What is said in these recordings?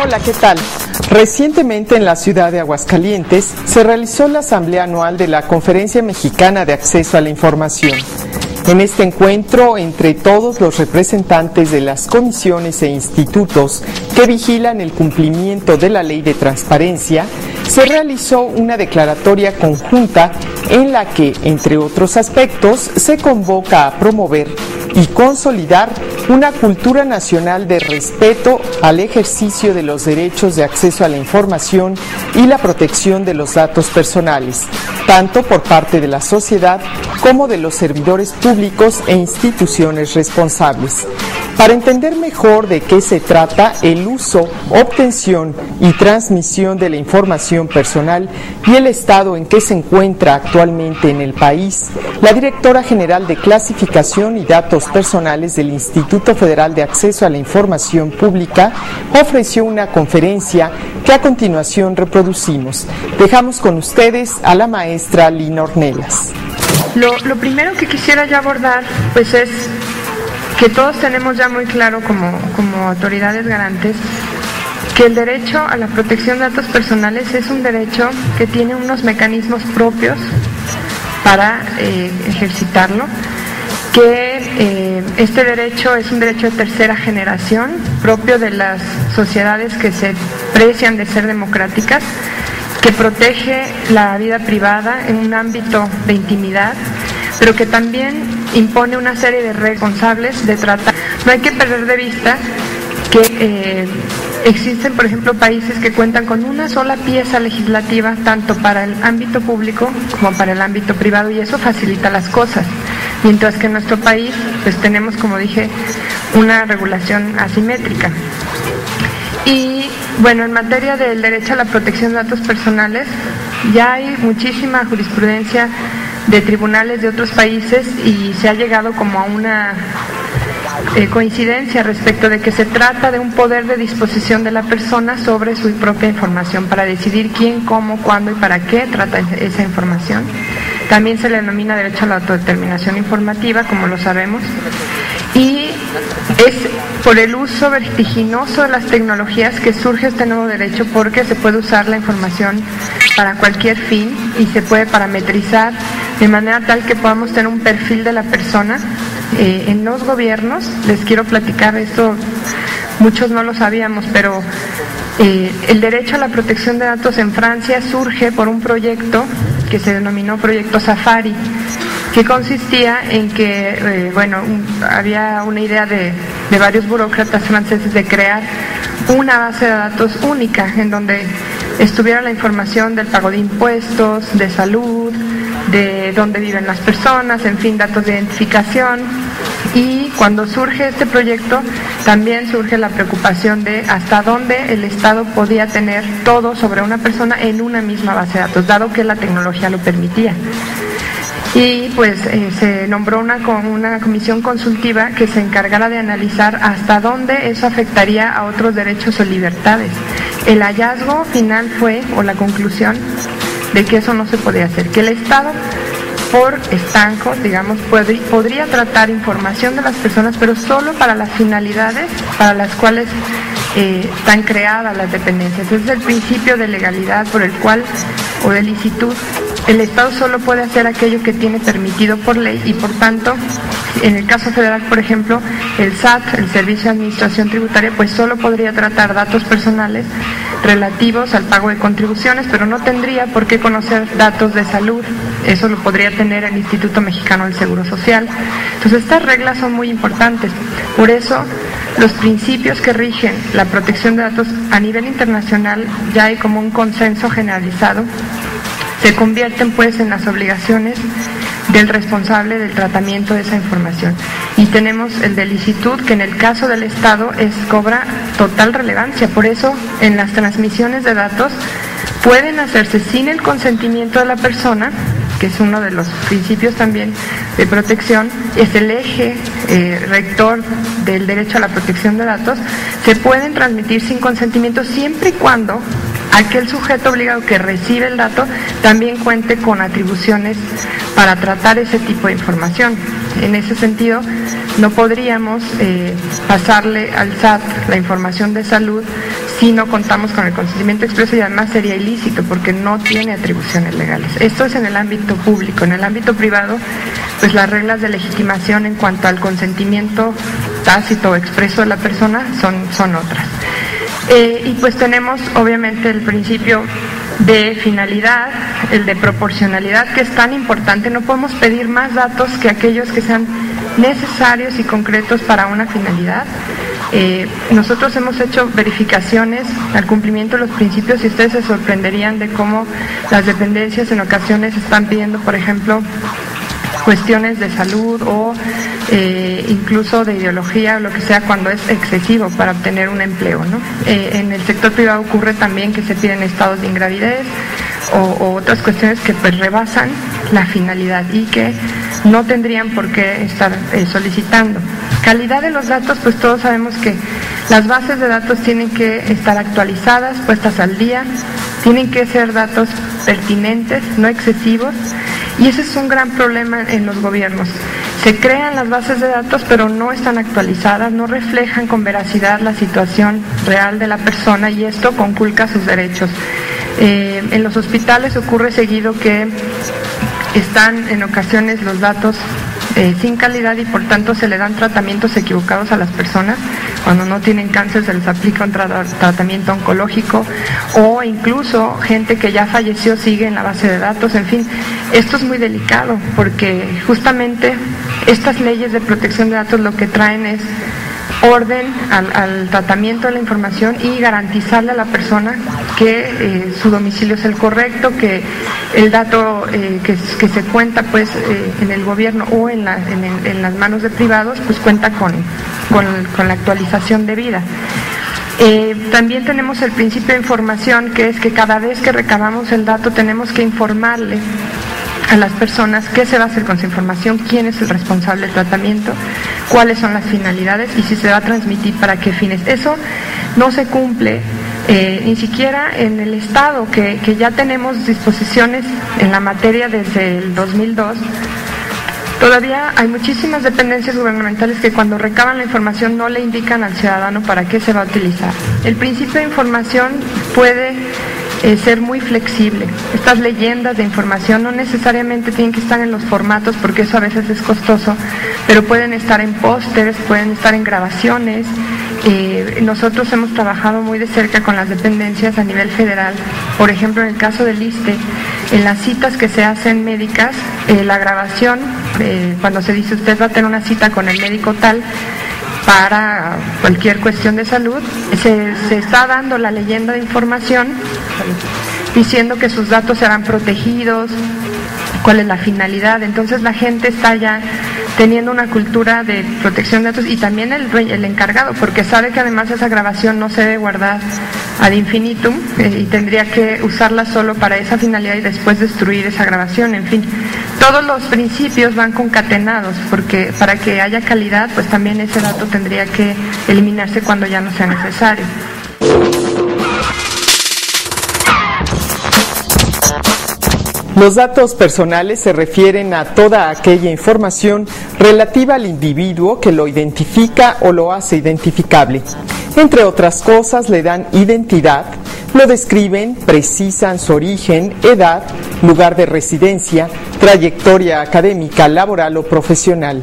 Hola, ¿qué tal? Recientemente en la ciudad de Aguascalientes se realizó la asamblea anual de la Conferencia Mexicana de Acceso a la Información. En este encuentro, entre todos los representantes de las comisiones e institutos que vigilan el cumplimiento de la Ley de Transparencia, se realizó una declaratoria conjunta en la que, entre otros aspectos, se convoca a promover y consolidar una cultura nacional de respeto al ejercicio de los derechos de acceso a la información y la protección de los datos personales, tanto por parte de la sociedad como de los servidores públicos e instituciones responsables. Para entender mejor de qué se trata el uso, obtención y transmisión de la información personal y el estado en que se encuentra actualmente en el país, la directora general de Clasificación y Datos Personales del Instituto Federal de Acceso a la Información Pública ofreció una conferencia que a continuación reproducimos. Dejamos con ustedes a la maestra Lina Ornelas. Lo primero que quisiera ya abordar pues es que todos tenemos ya muy claro como autoridades garantes que el derecho a la protección de datos personales es un derecho que tiene unos mecanismos propios para ejercitarlo, que este derecho es un derecho de tercera generación, propio de las sociedades que se precian de ser democráticas, que protege la vida privada en un ámbito de intimidad, pero que también impone una serie de responsables de tratar. No hay que perder de vista que existen, por ejemplo, países que cuentan con una sola pieza legislativa, tanto para el ámbito público como para el ámbito privado, y eso facilita las cosas. Mientras que en nuestro país, pues tenemos, como dije, una regulación asimétrica. Y bueno, en materia del derecho a la protección de datos personales, ya hay muchísima jurisprudencia de tribunales de otros países y se ha llegado como a una coincidencia respecto de que se trata de un poder de disposición de la persona sobre su propia información para decidir quién, cómo, cuándo y para qué trata esa información. También se le denomina derecho a la autodeterminación informativa, como lo sabemos, y es por el uso vertiginoso de las tecnologías que surge este nuevo derecho, porque se puede usar la información para cualquier fin y se puede parametrizar de manera tal que podamos tener un perfil de la persona. En los gobiernos, les quiero platicar esto, muchos no lo sabíamos, pero el derecho a la protección de datos en Francia surge por un proyecto que se denominó Proyecto Safari, que consistía en que, había una idea de varios burócratas franceses de crear una base de datos única en donde estuviera la información del pago de impuestos, de salud, de dónde viven las personas, en fin, datos de identificación. Y cuando surge este proyecto, también surge la preocupación de hasta dónde el Estado podía tener todo sobre una persona en una misma base de datos, dado que la tecnología lo permitía. Y pues se nombró una comisión consultiva que se encargara de analizar hasta dónde eso afectaría a otros derechos o libertades. El hallazgo final fue, o la conclusión, de que eso no se podía hacer, que el Estado por estanco, digamos, podría tratar información de las personas, pero solo para las finalidades para las cuales están creadas las dependencias. Ese es el principio de legalidad por el cual, o de licitud, el Estado solo puede hacer aquello que tiene permitido por ley y, por tanto, en el caso federal, por ejemplo, el SAT, el Servicio de Administración Tributaria, pues solo podría tratar datos personales relativos al pago de contribuciones, pero no tendría por qué conocer datos de salud. Eso lo podría tener el Instituto Mexicano del Seguro Social. Entonces, estas reglas son muy importantes. Por eso, los principios que rigen la protección de datos a nivel internacional, ya hay como un consenso generalizado, se convierten pues en las obligaciones del responsable del tratamiento de esa información. Y tenemos el de licitud, que en el caso del Estado cobra total relevancia. Por eso, en las transmisiones de datos pueden hacerse sin el consentimiento de la persona, que es uno de los principios también de protección, es el eje rector del derecho a la protección de datos. Se pueden transmitir sin consentimiento siempre y cuando aquel sujeto obligado que recibe el dato también cuente con atribuciones para tratar ese tipo de información. En ese sentido, no podríamos pasarle al SAT la información de salud si no contamos con el consentimiento expreso, y además sería ilícito porque no tiene atribuciones legales. Esto es en el ámbito público. En el ámbito privado, pues las reglas de legitimación en cuanto al consentimiento tácito o expreso de la persona son otras. Y pues tenemos obviamente el principio de finalidad, el de proporcionalidad, que es tan importante. No podemos pedir más datos que aquellos que sean necesarios y concretos para una finalidad. Nosotros hemos hecho verificaciones al cumplimiento de los principios y ustedes se sorprenderían de cómo las dependencias en ocasiones están pidiendo, por ejemplo, cuestiones de salud o incluso de ideología o lo que sea cuando es excesivo para obtener un empleo, ¿no? En el sector privado ocurre también que se piden estados de ingravidez o otras cuestiones que pues rebasan la finalidad y que no tendrían por qué estar solicitando. Calidad de los datos, pues todos sabemos que las bases de datos tienen que estar actualizadas, puestas al día, tienen que ser datos pertinentes, no excesivos, y ese es un gran problema en los gobiernos. Se crean las bases de datos, pero no están actualizadas, no reflejan con veracidad la situación real de la persona y esto conculca sus derechos. En los hospitales ocurre seguido que están en ocasiones los datos sin calidad y por tanto se le dan tratamientos equivocados a las personas. Cuando no tienen cáncer se les aplica un tratamiento oncológico o incluso gente que ya falleció sigue en la base de datos. En fin, esto es muy delicado porque justamente estas leyes de protección de datos lo que traen es orden al tratamiento de la información y garantizarle a la persona que su domicilio es el correcto, que el dato que se cuenta pues en el gobierno o en las manos de privados pues cuenta con la actualización debida. También tenemos el principio de información, que es que cada vez que recabamos el dato tenemos que informarle a las personas qué se va a hacer con su información, quién es el responsable del tratamiento, cuáles son las finalidades y si se va a transmitir para qué fines. Eso no se cumple ni siquiera en el Estado, que ya tenemos disposiciones en la materia desde el 2002. Todavía hay muchísimas dependencias gubernamentales que cuando recaban la información no le indican al ciudadano para qué se va a utilizar. El principio de información puede ser muy flexible. Estas leyendas de información no necesariamente tienen que estar en los formatos porque eso a veces es costoso, pero pueden estar en pósters, pueden estar en grabaciones. Nosotros hemos trabajado muy de cerca con las dependencias a nivel federal. Por ejemplo, en el caso del ISSSTE, en las citas que se hacen médicas, la grabación, cuando se dice usted va a tener una cita con el médico tal para cualquier cuestión de salud, se está dando la leyenda de información diciendo que sus datos serán protegidos, cuál es la finalidad. Entonces la gente está ya teniendo una cultura de protección de datos y también el encargado, porque sabe que además esa grabación no se debe guardar ad infinitum y tendría que usarla solo para esa finalidad y después destruir esa grabación. En fin, todos los principios van concatenados porque para que haya calidad pues también ese dato tendría que eliminarse cuando ya no sea necesario. Los datos personales se refieren a toda aquella información relativa al individuo que lo identifica o lo hace identificable. Entre otras cosas, le dan identidad, lo describen, precisan su origen, edad, lugar de residencia, trayectoria académica, laboral o profesional.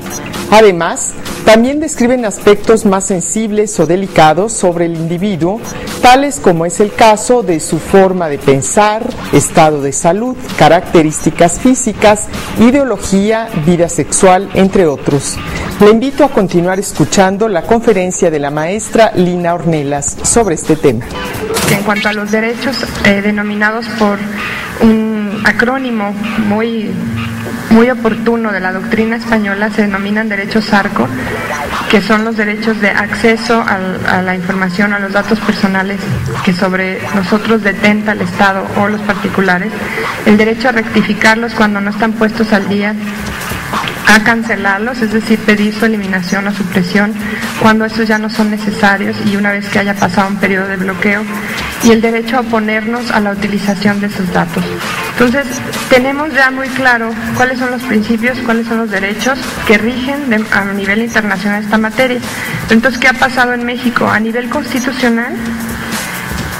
Además, también describen aspectos más sensibles o delicados sobre el individuo, tales como es el caso de su forma de pensar, estado de salud, características físicas, ideología, vida sexual, entre otros. Le invito a continuar escuchando la conferencia de la maestra Lina Ornelas sobre este tema. En cuanto a los derechos denominados por un acrónimo muy oportuno de la doctrina española, se denominan derechos ARCO, que son los derechos de acceso a la información, a los datos personales que sobre nosotros detenta el Estado o los particulares, el derecho a rectificarlos cuando no están puestos al día, a cancelarlos, es decir, pedir su eliminación o supresión cuando estos ya no son necesarios y una vez que haya pasado un periodo de bloqueo, y el derecho a oponernos a la utilización de sus datos. Entonces, tenemos ya muy claro cuáles son los principios, cuáles son los derechos que rigen a nivel internacional esta materia. Entonces, ¿qué ha pasado en México? A nivel constitucional,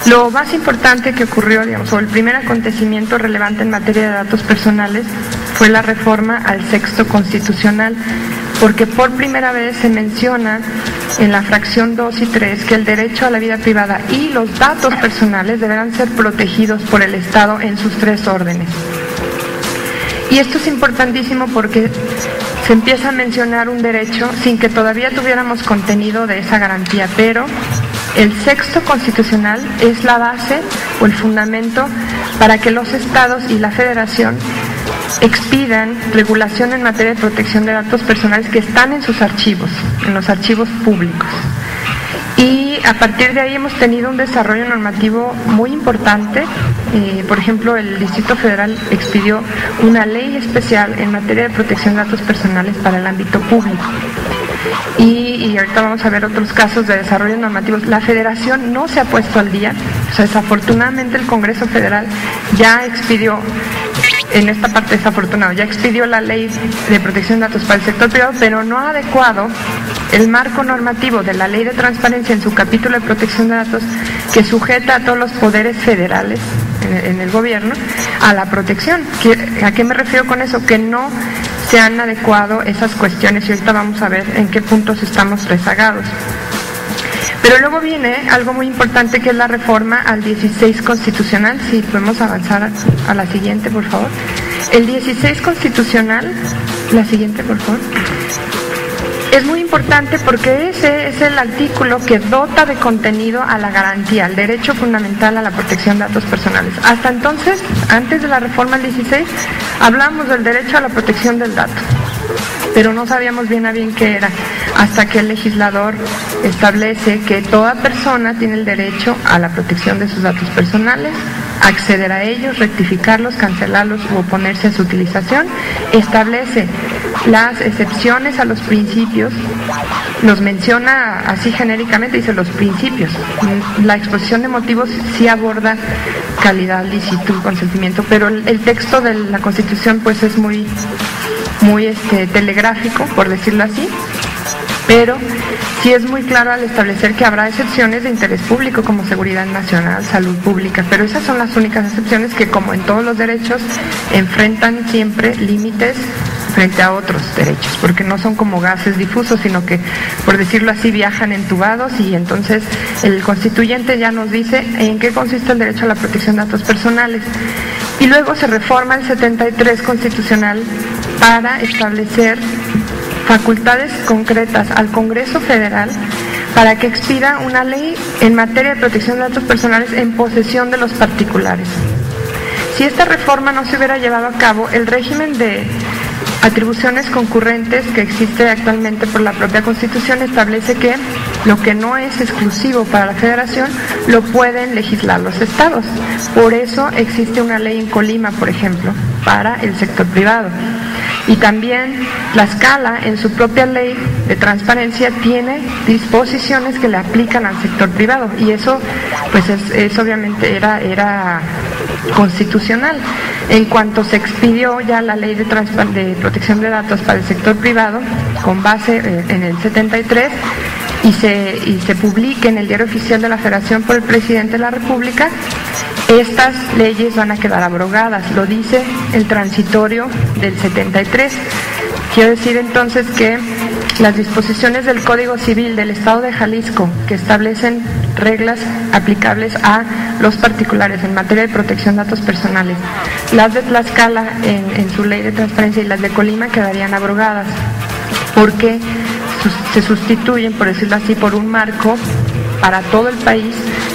lo más importante que ocurrió, digamos, o el primer acontecimiento relevante en materia de datos personales fue la reforma al Sexto Constitucional, porque por primera vez se menciona en la fracción 2 y 3 que el derecho a la vida privada y los datos personales deberán ser protegidos por el Estado en sus 3 órdenes. Y esto es importantísimo porque se empieza a mencionar un derecho sin que todavía tuviéramos contenido de esa garantía, pero el Sexto Constitucional es la base o el fundamento para que los estados y la federación expidan regulación en materia de protección de datos personales que están en sus archivos, en los archivos públicos. Y a partir de ahí hemos tenido un desarrollo normativo muy importante. Por ejemplo, el Distrito Federal expidió una ley especial en materia de protección de datos personales para el ámbito público. Y ahorita vamos a ver otros casos de desarrollo normativos. La Federación no se ha puesto al día. O sea, desafortunadamente el Congreso Federal ya expidió, en esta parte desafortunado, ya expidió la ley de protección de datos para el sector privado, pero no ha adecuado el marco normativo de la ley de transparencia en su capítulo de protección de datos, que sujeta a todos los poderes federales en el gobierno a la protección. ¿A qué me refiero con eso? Que no se han adecuado esas cuestiones y ahorita vamos a ver en qué puntos estamos rezagados. Pero luego viene algo muy importante, que es la reforma al 16 constitucional. Si podemos avanzar a la siguiente, por favor. El 16 constitucional, la siguiente, por favor. Es muy importante porque ese es el artículo que dota de contenido a la garantía, al derecho fundamental a la protección de datos personales. Hasta entonces, antes de la reforma al 16, hablamos del derecho a la protección del dato, pero no sabíamos bien a bien qué era, hasta que el legislador establece que toda persona tiene el derecho a la protección de sus datos personales, acceder a ellos, rectificarlos, cancelarlos u oponerse a su utilización. Establece las excepciones a los principios, los menciona así genéricamente, dice los principios. La exposición de motivos sí aborda calidad, licitud, consentimiento, pero el texto de la Constitución pues es muy telegráfico, por decirlo así, pero sí es muy claro al establecer que habrá excepciones de interés público como seguridad nacional, salud pública, pero esas son las únicas excepciones que, como en todos los derechos, enfrentan siempre límites frente a otros derechos, porque no son como gases difusos, sino que, por decirlo así, viajan entubados, y entonces el constituyente ya nos dice en qué consiste el derecho a la protección de datos personales. Y luego se reforma el 73 constitucional para establecer facultades concretas al Congreso Federal para que expida una ley en materia de protección de datos personales en posesión de los particulares. Si esta reforma no se hubiera llevado a cabo, el régimen de atribuciones concurrentes que existe actualmente por la propia Constitución establece que lo que no es exclusivo para la Federación lo pueden legislar los estados. Por eso existe una ley en Colima, por ejemplo, para el sector privado. Y también Tlaxcala, en su propia ley de transparencia, tiene disposiciones que le aplican al sector privado, y eso pues es obviamente era constitucional. En cuanto se expidió ya la ley de protección de datos para el sector privado, con base en el 73, y se publique en el Diario Oficial de la Federación por el Presidente de la República, estas leyes van a quedar abrogadas, lo dice el transitorio del 73. Quiero decir entonces que las disposiciones del Código Civil del Estado de Jalisco, que establecen reglas aplicables a los particulares en materia de protección de datos personales, las de Tlaxcala en su ley de transparencia y las de Colima quedarían abrogadas, porque se sustituyen, por decirlo así, por un marco para todo el país,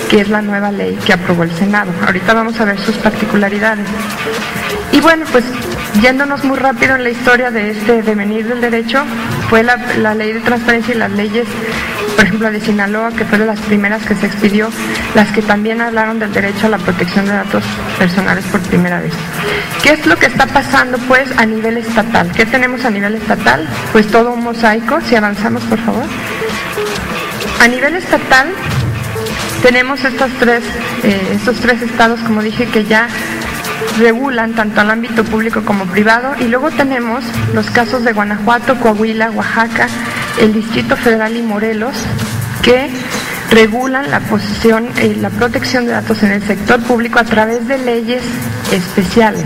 que es la nueva ley que aprobó el Senado. Ahorita vamos a ver sus particularidades. Y bueno, pues yéndonos muy rápido en la historia de este devenir del derecho, fue la ley de transparencia y las leyes, por ejemplo, de Sinaloa, que fue de las primeras que se expidió, las que también hablaron del derecho a la protección de datos personales por primera vez. ¿Qué es lo que está pasando, pues, a nivel estatal? ¿Qué tenemos a nivel estatal? Pues todo un mosaico. Si avanzamos, por favor. A nivel estatal, tenemos estos tres estados, como dije, que ya regulan tanto al ámbito público como privado, y luego tenemos los casos de Guanajuato, Coahuila, Oaxaca, el Distrito Federal y Morelos, que regulan la posición y la protección de datos en el sector público a través de leyes especiales.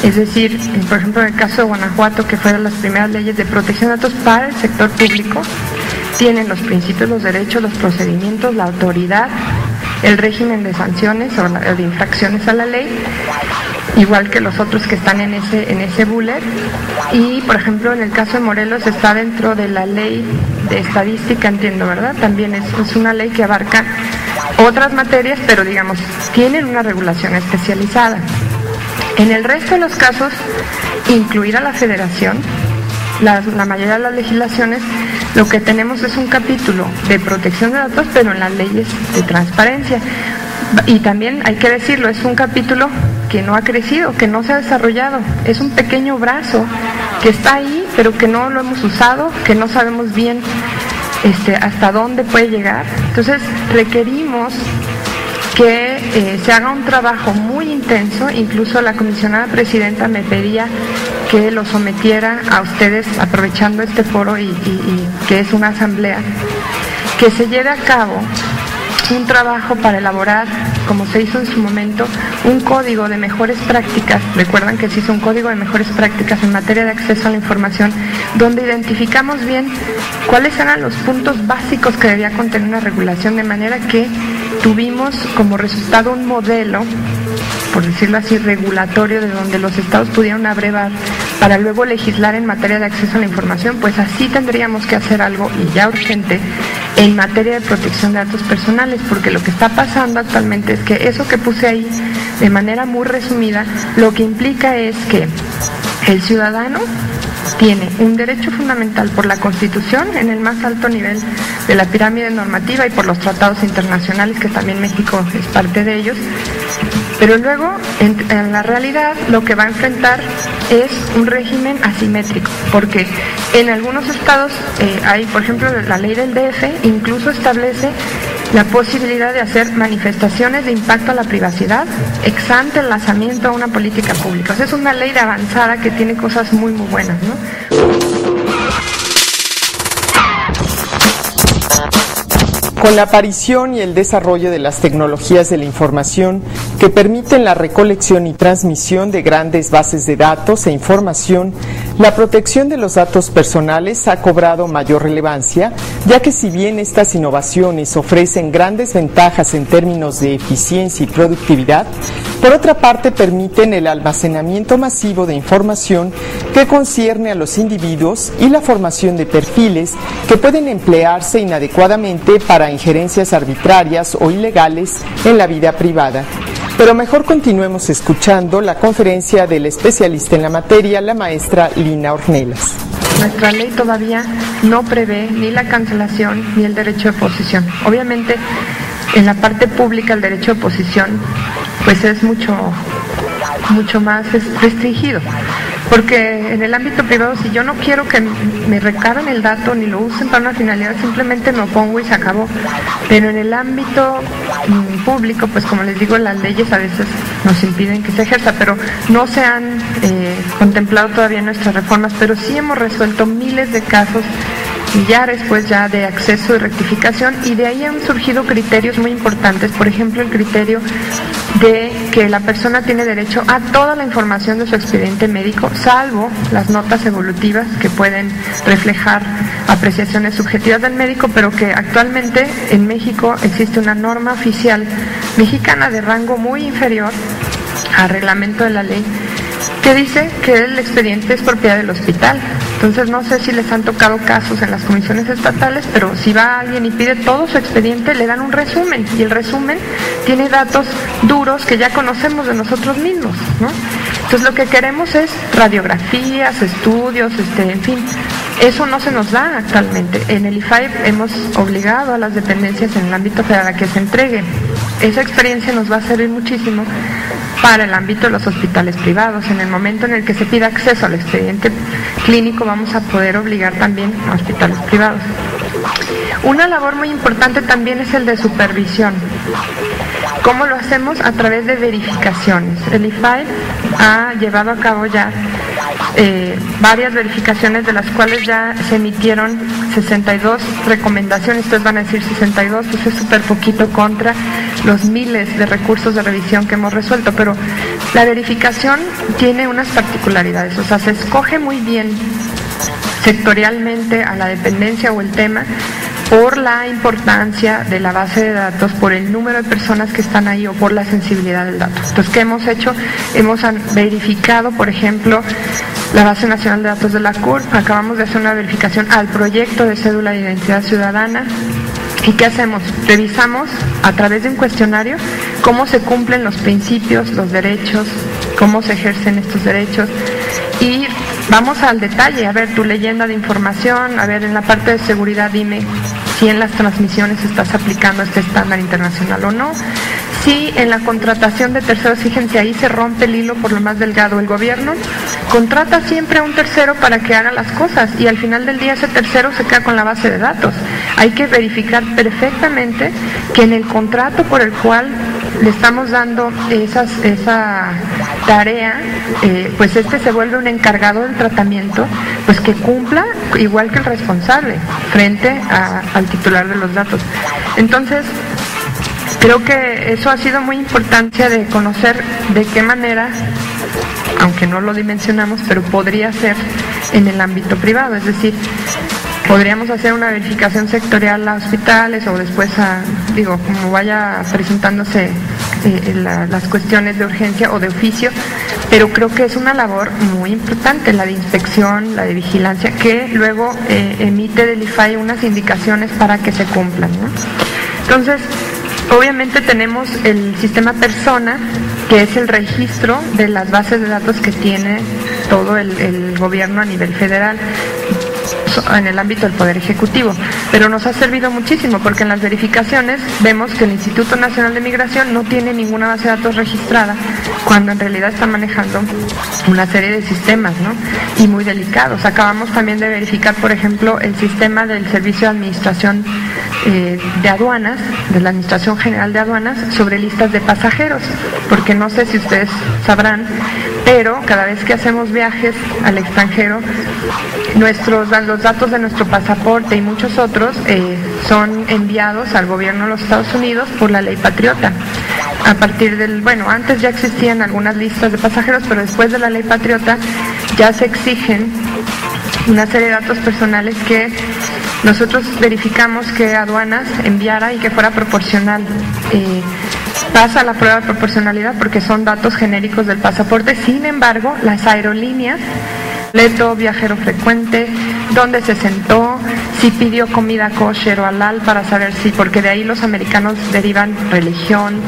Es decir, por ejemplo, en el caso de Guanajuato, que fueron las primeras leyes de protección de datos para el sector público, tienen los principios, los derechos, los procedimientos, la autoridad, el régimen de sanciones o de infracciones a la ley, igual que los otros que están en ese bullet. Y por ejemplo, en el caso de Morelos está dentro de la ley de estadística, entiendo, ¿verdad? También es una ley que abarca otras materias, pero digamos, tienen una regulación especializada. En el resto de los casos, incluida la federación, la mayoría de las legislaciones, lo que tenemos es un capítulo de protección de datos, pero en las leyes de transparencia. Y también hay que decirlo, es un capítulo que no ha crecido, que no se ha desarrollado. Es un pequeño brazo que está ahí, pero que no lo hemos usado, que no sabemos bien hasta dónde puede llegar. Entonces requerimos que se haga un trabajo muy intenso. Incluso la comisionada presidenta me pedía que lo sometiera a ustedes, aprovechando este foro y que es una asamblea, que se lleve a cabo un trabajo para elaborar, como se hizo en su momento, un código de mejores prácticas. Recuerdan que se hizo un código de mejores prácticas en materia de acceso a la información, donde identificamos bien cuáles eran los puntos básicos que debía contener una regulación, de manera que tuvimos como resultado un modelo, por decirlo así, regulatorio, de donde los estados pudieron abrevar para luego legislar en materia de acceso a la información. Pues así tendríamos que hacer algo, y ya urgente, en materia de protección de datos personales, porque lo que está pasando actualmente es que eso que puse ahí de manera muy resumida, lo que implica es que el ciudadano tiene un derecho fundamental por la Constitución, en el más alto nivel de la pirámide normativa, y por los tratados internacionales, que también México es parte de ellos. Pero luego, en la realidad, lo que va a enfrentar es un régimen asimétrico, porque en algunos estados hay, por ejemplo, la ley del DF incluso establece la posibilidad de hacer manifestaciones de impacto a la privacidad ex ante el lanzamiento a una política pública. O sea, es una ley de avanzada que tiene cosas muy, muy buenas, ¿no? Con la aparición y el desarrollo de las tecnologías de la información que permiten la recolección y transmisión de grandes bases de datos e información, la protección de los datos personales ha cobrado mayor relevancia, ya que si bien estas innovaciones ofrecen grandes ventajas en términos de eficiencia y productividad, por otra parte permiten el almacenamiento masivo de información que concierne a los individuos y la formación de perfiles que pueden emplearse inadecuadamente para injerencias arbitrarias o ilegales en la vida privada. Pero mejor continuemos escuchando la conferencia del especialista en la materia, la maestra Lina Ornelas. Nuestra ley todavía no prevé ni la cancelación ni el derecho de oposición. Obviamente, en la parte pública el derecho de oposición pues es mucho más restringido, porque en el ámbito privado, si yo no quiero que me recaben el dato ni lo usen para una finalidad, simplemente me opongo y se acabó. Pero en el ámbito público, pues como les digo, las leyes a veces nos impiden que se ejerza, pero no se han contemplado todavía nuestras reformas, pero sí hemos resuelto miles de casos ya después de acceso y rectificación, y de ahí han surgido criterios muy importantes. Por ejemplo, el criterio de que la persona tiene derecho a toda la información de su expediente médico, salvo las notas evolutivas que pueden reflejar apreciaciones subjetivas del médico, pero que actualmente en México existe una norma oficial mexicana de rango muy inferior al reglamento de la ley, que dice que el expediente es propiedad del hospital. Entonces no sé si les han tocado casos en las comisiones estatales, pero si va alguien y pide todo su expediente, le dan un resumen, y el resumen tiene datos duros que ya conocemos de nosotros mismos, ¿no? Entonces lo que queremos es radiografías, estudios, en fin. Eso no se nos da actualmente. En el IFAI hemos obligado a las dependencias en el ámbito federal a que se entreguen esa experiencia nos va a servir muchísimo para el ámbito de los hospitales privados. En el momento en el que se pida acceso al expediente clínico, vamos a poder obligar también a hospitales privados. Una labor muy importante también es el de supervisión. ¿Cómo lo hacemos? A través de verificaciones. El IFAI ha llevado a cabo ya varias verificaciones, de las cuales ya se emitieron 62 recomendaciones. Ustedes van a decir 62, pues es súper poquito contra los miles de recursos de revisión que hemos resuelto, pero la verificación tiene unas particularidades, o sea, se escoge muy bien sectorialmente a la dependencia o el tema por la importancia de la base de datos, por el número de personas que están ahí o por la sensibilidad del dato. Entonces, ¿qué hemos hecho? Hemos verificado, por ejemplo, la Base Nacional de Datos de la CURP. Acabamos de hacer una verificación al proyecto de cédula de identidad ciudadana. ¿Y qué hacemos? Revisamos a través de un cuestionario cómo se cumplen los principios, los derechos, cómo se ejercen estos derechos, y vamos al detalle, a ver tu leyenda de información, a ver en la parte de seguridad dime si en las transmisiones estás aplicando este estándar internacional o no. Si en la contratación de terceros, fíjense, ahí se rompe el hilo por lo más delgado. El gobierno contrata siempre a un tercero para que haga las cosas y al final del día ese tercero se queda con la base de datos. Hay que verificar perfectamente que en el contrato por el cual le estamos dando esa tarea, pues se vuelve un encargado del tratamiento, pues que cumpla igual que el responsable frente al titular de los datos. Entonces, creo que eso ha sido muy importante de conocer de qué manera, aunque no lo dimensionamos, pero podría ser en el ámbito privado, es decir, podríamos hacer una verificación sectorial a hospitales o después como vaya presentándose las cuestiones de urgencia o de oficio, pero creo que es una labor muy importante, la de inspección, la de vigilancia, que luego emite del IFAI unas indicaciones para que se cumplan, ¿no? Entonces, obviamente tenemos el sistema Persona, que es el registro de las bases de datos que tiene todo el gobierno a nivel federal en el ámbito del Poder Ejecutivo, pero nos ha servido muchísimo porque en las verificaciones vemos que el Instituto Nacional de Migración no tiene ninguna base de datos registrada, cuando en realidad está manejando una serie de sistemas, ¿no? Y muy delicados. Acabamos también de verificar, por ejemplo, el sistema del Servicio de Administración de Aduanas, de la Administración General de Aduanas, sobre listas de pasajeros, porque no sé si ustedes sabrán, pero cada vez que hacemos viajes al extranjero, los datos de nuestro pasaporte y muchos otros son enviados al gobierno de los Estados Unidos por la Ley Patriota. A partir antes ya existían algunas listas de pasajeros, pero después de la Ley Patriota ya se exigen una serie de datos personales que nosotros verificamos que aduanas enviara y que fuera proporcional. Pasa la prueba de proporcionalidad porque son datos genéricos del pasaporte. Sin embargo, las aerolíneas, boleto, viajero frecuente, dónde se sentó, si pidió comida kosher o halal, para saber si, porque de ahí los americanos derivan religión,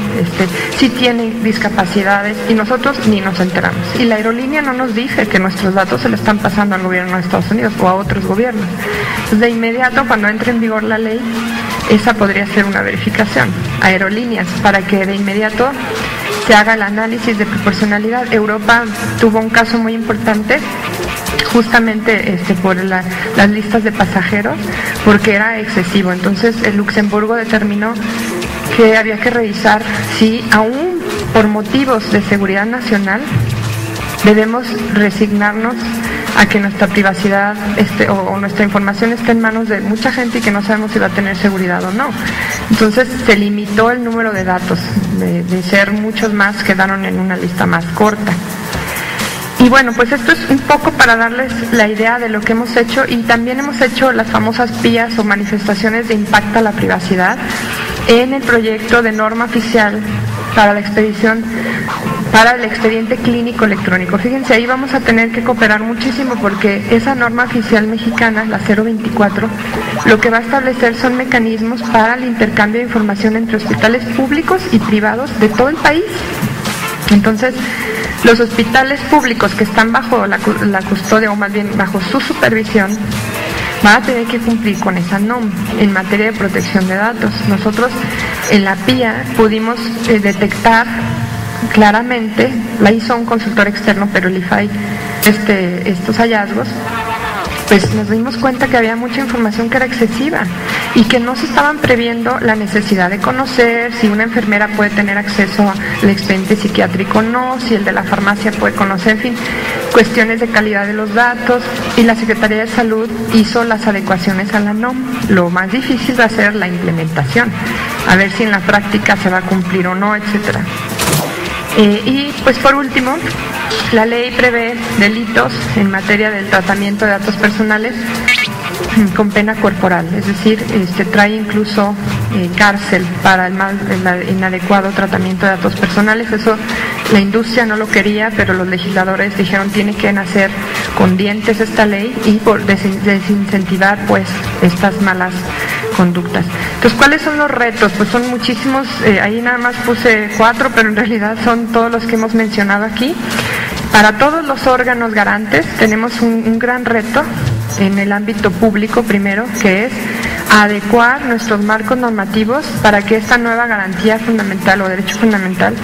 si tienen discapacidades, y nosotros ni nos enteramos. Y la aerolínea no nos dice que nuestros datos se le están pasando al gobierno de Estados Unidos o a otros gobiernos. Entonces, de inmediato, cuando entre en vigor la ley, esa podría ser una verificación. Aerolíneas, para que de inmediato se haga el análisis de proporcionalidad. Europa tuvo un caso muy importante justamente por las listas de pasajeros, porque era excesivo. Entonces el Luxemburgo determinó que había que revisar si aún por motivos de seguridad nacional debemos resignarnos a que nuestra privacidad o nuestra información esté en manos de mucha gente y que no sabemos si va a tener seguridad o no. Entonces se limitó el número de datos, de ser muchos más, quedaron en una lista más corta. Y bueno, pues esto es un poco para darles la idea de lo que hemos hecho, y también hemos hecho las famosas PIAs o manifestaciones de impacto a la privacidad en el proyecto de norma oficial para la expedición, para el expediente clínico electrónico. Fíjense, ahí vamos a tener que cooperar muchísimo porque esa norma oficial mexicana, la 024, lo que va a establecer son mecanismos para el intercambio de información entre hospitales públicos y privados de todo el país. Entonces, los hospitales públicos que están bajo la custodia, o más bien bajo su supervisión, va a tener que cumplir con esa NOM en materia de protección de datos. Nosotros en la PIA pudimos detectar claramente, la hizo un consultor externo, pero el IFAI, estos hallazgos, pues nos dimos cuenta que había mucha información que era excesiva y que no se estaban previendo la necesidad de conocer si una enfermera puede tener acceso al expediente psiquiátrico o no, si el de la farmacia puede conocer, en fin, cuestiones de calidad de los datos, y la Secretaría de Salud hizo las adecuaciones a la NOM. Lo más difícil va a ser la implementación, a ver si en la práctica se va a cumplir o no, etcétera. Y pues por último, la ley prevé delitos en materia del tratamiento de datos personales con pena corporal, es decir, trae incluso cárcel para el inadecuado tratamiento de datos personales. Eso la industria no lo quería, pero los legisladores dijeron tiene que nacer con dientes esta ley y por desincentivar pues estas malas conductas. Entonces, ¿cuáles son los retos? Pues son muchísimos, ahí nada más puse 4, pero en realidad son todos los que hemos mencionado aquí. Para todos los órganos garantes tenemos un gran reto en el ámbito público, primero, que es adecuar nuestros marcos normativos para que esta nueva garantía fundamental o derecho fundamental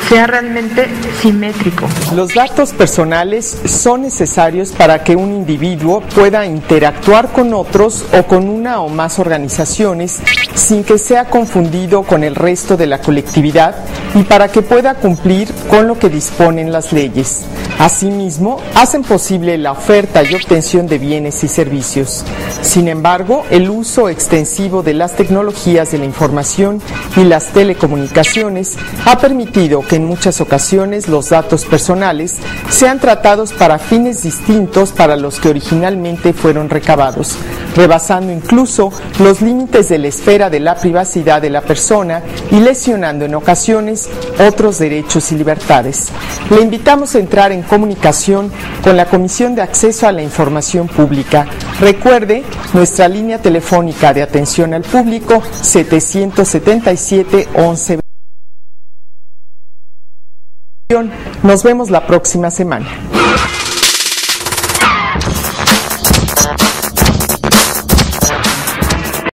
sea realmente simétrico. Los datos personales son necesarios para que un individuo pueda interactuar con otros o con una o más organizaciones sin que sea confundido con el resto de la colectividad y para que pueda cumplir con lo que disponen las leyes. Asimismo, hacen posible la oferta y obtención de bienes y servicios. Sin embargo, el uso extensivo de las tecnologías de la información y las telecomunicaciones ha permitido que en muchas ocasiones los datos personales sean tratados para fines distintos para los que originalmente fueron recabados, rebasando incluso los límites de la esfera de la privacidad de la persona y lesionando en ocasiones otros derechos y libertades. Le invitamos a entrar en comunicación con la Comisión de Acceso a la Información Pública. Recuerde nuestra línea telefónica de atención al público 777-11. Nos vemos la próxima semana.